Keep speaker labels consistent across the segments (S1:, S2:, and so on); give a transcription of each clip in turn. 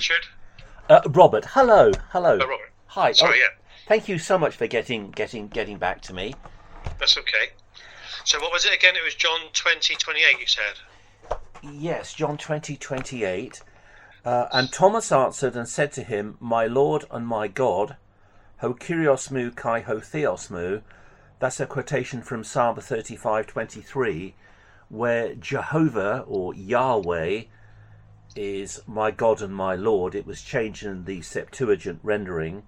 S1: Richard?
S2: Robert, hello.
S1: Oh, Robert.
S2: Hi.
S1: Sorry, yeah.
S2: Thank you so much for getting back to me.
S1: That's okay. So what was it again? It was John 20:28, you said?
S2: Yes, John 20:28. And Thomas answered and said to him, My Lord and my God, ho kyrios mu kai ho theos mu. That's a quotation from Psalm 35:23, where Jehovah or Yahweh is my God and my Lord. It was changed in the Septuagint rendering.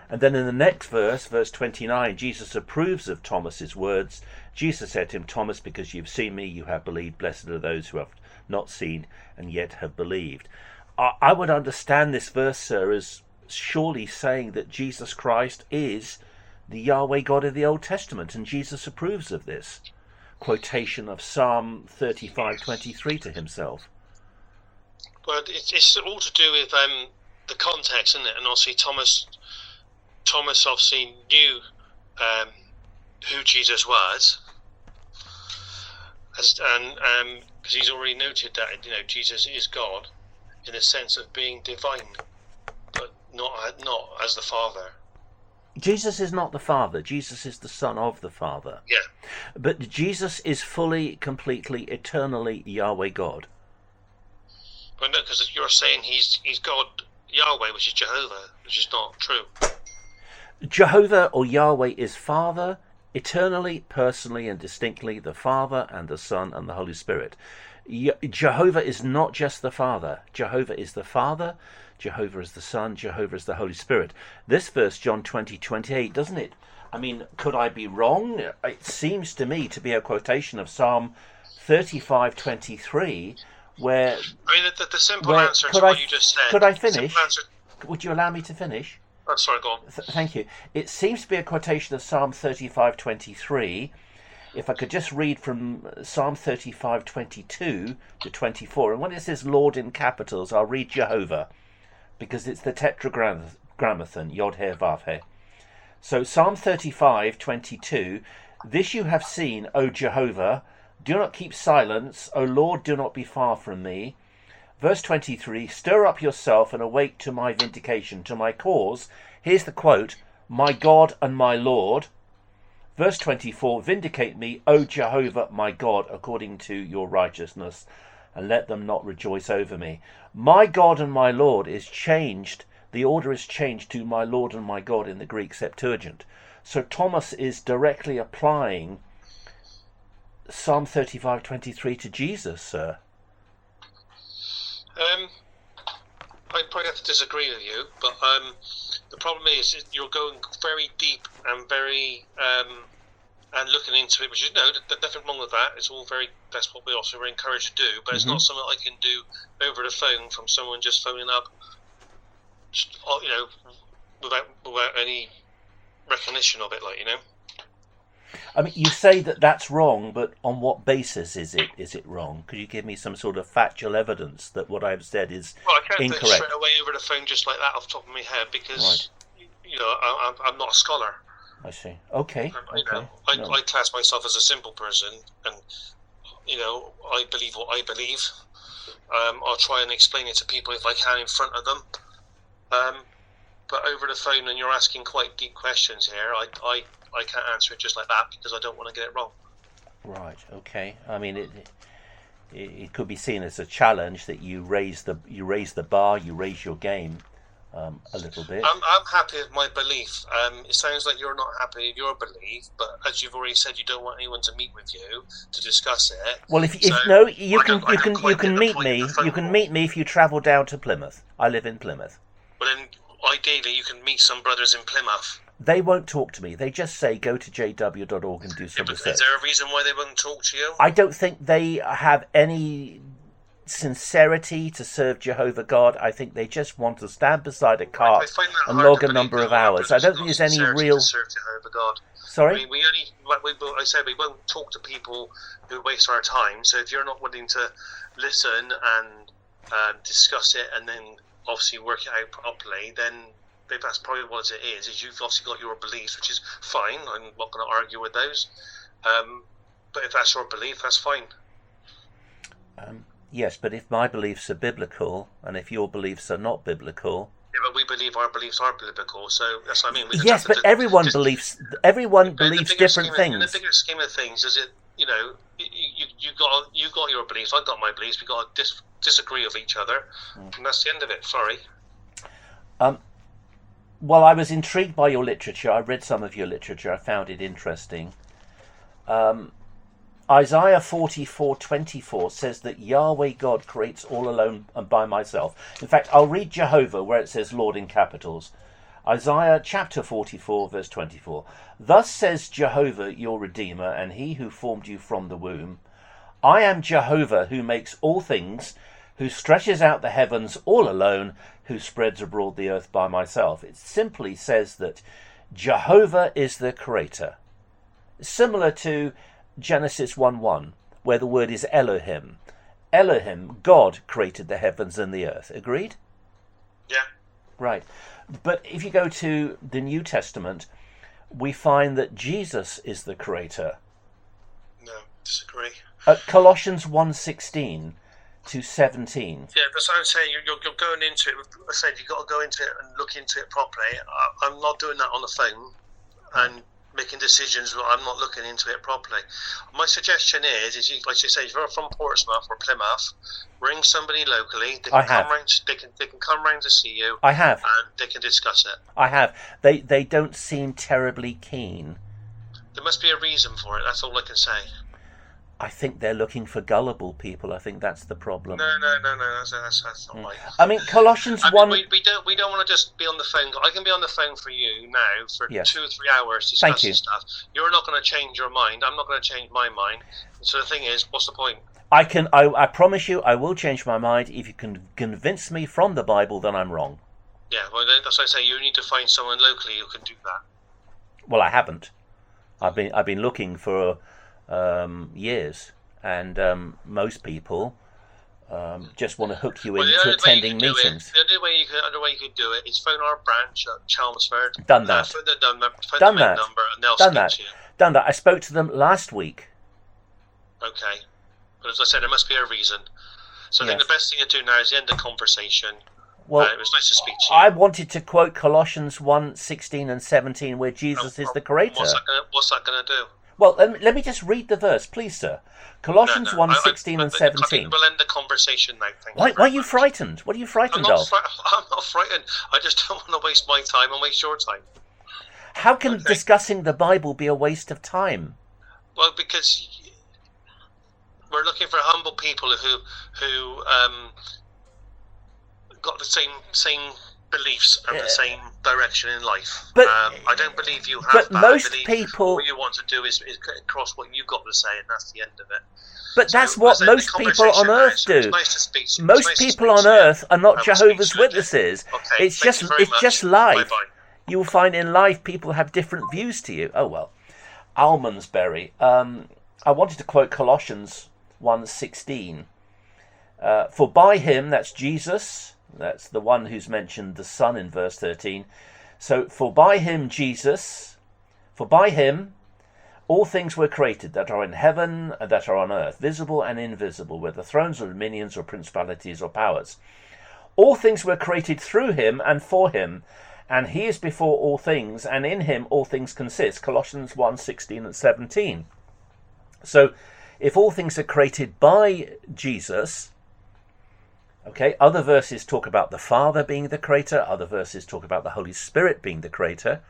S2: And then in the next verse, verse 29, Jesus approves of Thomas's words. Jesus said to him, Thomas, because you've seen me, you have believed. Blessed are those who have not seen and yet have believed. I would understand this verse, sir, as surely saying that Jesus Christ is the Yahweh God of the Old Testament, and Jesus approves of this quotation of Psalm 35:23 to himself.
S1: Well, it's all to do with the context, isn't it? And obviously Thomas obviously knew who Jesus was, and because he's already noted that Jesus is God in the sense of being divine, but not as the Father.
S2: Jesus is not the Father. Jesus is the Son of the Father.
S1: Yeah.
S2: But Jesus is fully, completely, eternally Yahweh God.
S1: Well, no, because you're saying he's God Yahweh, which is Jehovah, which is not true.
S2: Jehovah or Yahweh is Father, eternally, personally and distinctly the Father and the Son and the Holy Spirit. Jehovah is not just the Father. Jehovah is the Father, Jehovah is the Son, Jehovah is the Holy Spirit. This verse, John 20:28, doesn't it? I mean, could I be wrong? It seems to me to be a quotation of Psalm 35:23, where...
S1: I mean, the simple answer to what you just said...
S2: Could I finish? Would you allow me to finish?
S1: Oh, sorry, go on.
S2: Thank you. It seems to be a quotation of Psalm 35:23. If I could just read from Psalm 35:22 to 24, and when it says Lord in capitals, I'll read Jehovah, because it's the tetragrammaton, Yod He Vav He. So Psalm 35:22, this you have seen, O Jehovah, do not keep silence, O Lord, do not be far from me. Verse 23, stir up yourself and awake to my vindication, to my cause. Here's the quote, my God and my Lord. Verse 24, vindicate me, O Jehovah, my God, according to your righteousness, and let them not rejoice over me. My God and my Lord is changed. The order is changed to my Lord and my God in the Greek Septuagint. So Thomas is directly applying Psalm 35:23 to Jesus, sir.
S1: I probably have to disagree with you, but the problem is you're going very deep and very and looking into it, which is there's nothing wrong with that. It's all that's what we also were encouraged to do, but it's not something I can do over the phone from someone just phoning up, without any recognition of it,
S2: I mean, you say that that's wrong, but on what basis is it wrong? Could you give me some sort of factual evidence that what I've said is incorrect?
S1: Well, I can't do it straight away over the phone just like that off the top of my head because, I'm not a scholar.
S2: I see. Okay.
S1: I class myself as a simple person, and I believe what I believe. I'll try and explain it to people if I can in front of them. But over the phone, and you're asking quite deep questions here, I can't answer it just like that because I don't want to get it wrong. Right.
S2: Okay. I mean, it could be seen as a challenge that you raise the bar, you raise your game a little bit.
S1: I'm happy with my belief. It sounds like you're not happy with your belief, but as you've already said, you don't want anyone to meet with you to discuss it.
S2: Well, you can meet me. You can meet me if you travel down to Plymouth. I live in Plymouth.
S1: Well, then ideally you can meet some brothers in Plymouth.
S2: They won't talk to me. They just say go to jw.org and do some research.
S1: Is there a reason why they won't talk to you?
S2: I don't think they have any sincerity to serve Jehovah God. I think they just want to stand beside a cart and log a number of hours. I don't think there's any real...
S1: To serve Jehovah God.
S2: Sorry?
S1: I mean, I said we won't talk to people who waste our time. So if you're not willing to listen and discuss it and then obviously work it out properly, then that's probably what it is you've obviously got your beliefs, which is fine. I'm not going to argue with those. But if that's your belief, that's fine.
S2: Yes, but if my beliefs are biblical and if your beliefs are not biblical...
S1: Yeah, but we believe our beliefs are biblical, so that's what I mean.
S2: Yes, but everyone believes different things.
S1: In the bigger scheme of things, is it, you know, you got your beliefs, I got my beliefs, we got to disagree with each other, and that's the end of it. Sorry.
S2: Well, I was intrigued by your literature. I read some of your literature. I found it interesting. Isaiah 44:24 says that Yahweh God creates all alone and by myself. In fact, I'll read Jehovah where it says Lord in capitals. Isaiah chapter 44 verse 24. Thus says Jehovah your Redeemer and he who formed you from the womb. I am Jehovah who makes all things, who stretches out the heavens all alone, who spreads abroad the earth by myself. It simply says that Jehovah is the creator. Similar to Genesis 1:1, where the word is Elohim. Elohim, God, created the heavens and the earth. Agreed?
S1: Yeah.
S2: Right. But if you go to the New Testament, we find that Jesus is the creator.
S1: No, disagree.
S2: Colossians 1:16 to 17.
S1: Yeah, that's what I'm saying. You're going into it. I said you've got to go into it and look into it properly. I'm not doing that on the phone and making decisions. I'm not looking into it properly. My suggestion is you, like you say, if you're from Portsmouth or Plymouth, ring somebody locally. They can come round. They can come round to see you.
S2: I have,
S1: and they can discuss it.
S2: I have. They don't seem terribly keen.
S1: There must be a reason for it. That's all I can say.
S2: I think they're looking for gullible people. I think that's the problem.
S1: No. That's not right.
S2: I mean, Colossians 1...
S1: We don't want to just be on the phone. I can be on the phone for you now for 2 or 3 hours discussing stuff. You're not going to change your mind. I'm not going to change my mind. So the thing is, what's the point?
S2: I promise you, I will change my mind. If you can convince me from the Bible, then I'm wrong.
S1: Yeah, well, that's why I say you need to find someone locally who can do that.
S2: Well, I haven't. I've been looking for years, and most people just want to hook you into attending meetings.
S1: The other way you could do it is phone our branch at Chelmsford.
S2: Done that.
S1: Phone the main number, and they'll speak to you.
S2: Done that. I spoke to them last week.
S1: Okay, but as I said, there must be a reason. So I think the best thing to do now is end the conversation.
S2: Well,
S1: it was nice to speak to you.
S2: I wanted to quote Colossians 1:16 and 17, where Jesus is the creator.
S1: What's that going to do?
S2: Well, let me just read the verse, please, sir. Colossians 1:16 and 17.
S1: I think we'll end the conversation now.
S2: Why are you frightened? What are you frightened of?
S1: I'm not frightened. I just don't want to waste my time and waste your time.
S2: How can discussing the Bible be a waste of time?
S1: Well, because we're looking for humble people who got the same beliefs and the same direction in life.
S2: But
S1: I don't believe you have
S2: but
S1: that.
S2: most people...
S1: All you want to do is cross what you've got to say, and that's the end of it.
S2: But that's what most people on earth do.
S1: Nice to speak to you.
S2: Most people on earth are not Jehovah's Witnesses.
S1: Okay,
S2: it's just life. You'll find in life people have different views to you. Oh well. Almondsbury. I wanted to quote Colossians 1:16. For by him, that's Jesus, that's the one who's mentioned the Son in verse 13. So, for by him, Jesus, for by him, all things were created that are in heaven and that are on earth, visible and invisible, whether thrones or dominions or principalities or powers. All things were created through him and for him, and he is before all things, and in him all things consist. Colossians 1:16 and 17. So, if all things are created by Jesus, okay, other verses talk about the Father being the creator, other verses talk about the Holy Spirit being the creator.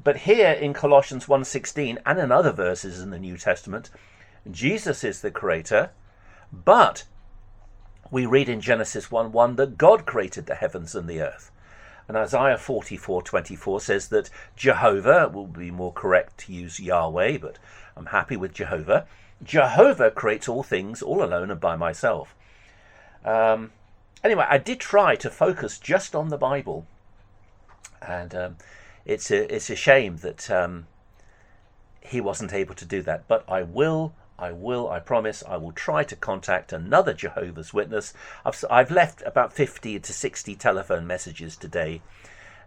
S2: But here in Colossians 1:16 and in other verses in the New Testament, Jesus is the creator, but we read in Genesis 1:1 that God created the heavens and the earth. And Isaiah 44:24 says that Jehovah, will be more correct to use Yahweh, but I'm happy with Jehovah. Jehovah creates all things all alone and by myself. Anyway, I did try to focus just on the Bible, and it's a shame that he wasn't able to do that. But I promise, I will try to contact another Jehovah's Witness. I've left about 50 to 60 telephone messages today,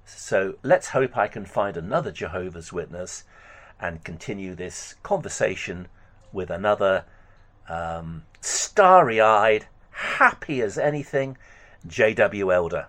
S2: so let's hope I can find another Jehovah's Witness and continue this conversation with another starry-eyed, happy as anything, J.W. Elder.